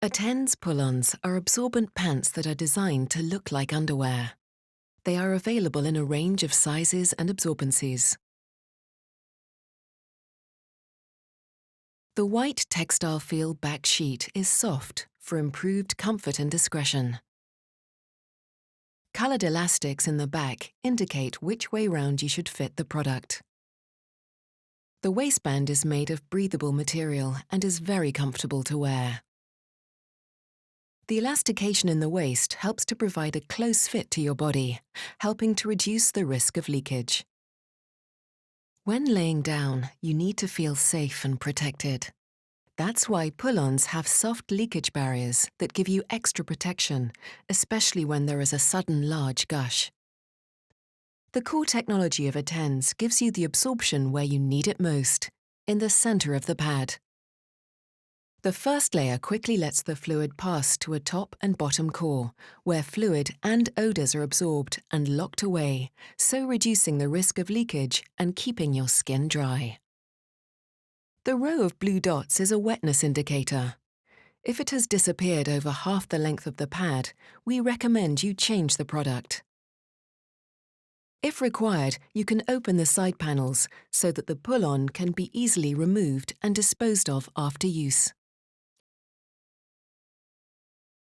Attens Pull-Ons are absorbent pants that are designed to look like underwear. They are available in a range of sizes and absorbencies. The white textile feel back sheet is soft for improved comfort and discretion. Coloured elastics in the back indicate which way round you should fit the product. The waistband is made of breathable material and is very comfortable to wear. The elastication in the waist helps to provide a close fit to your body, helping to reduce the risk of leakage. When laying down, you need to feel safe and protected. That's why pull-ons have soft leakage barriers that give you extra protection, especially when there is a sudden large gush. The core technology of Attens gives you the absorption where you need it most, in the center of the pad. The first layer quickly lets the fluid pass to a top and bottom core, where fluid and odours are absorbed and locked away, so reducing the risk of leakage and keeping your skin dry. The row of blue dots is a wetness indicator. If it has disappeared over half the length of the pad, we recommend you change the product. If required, you can open the side panels so that the pull-on can be easily removed and disposed of after use.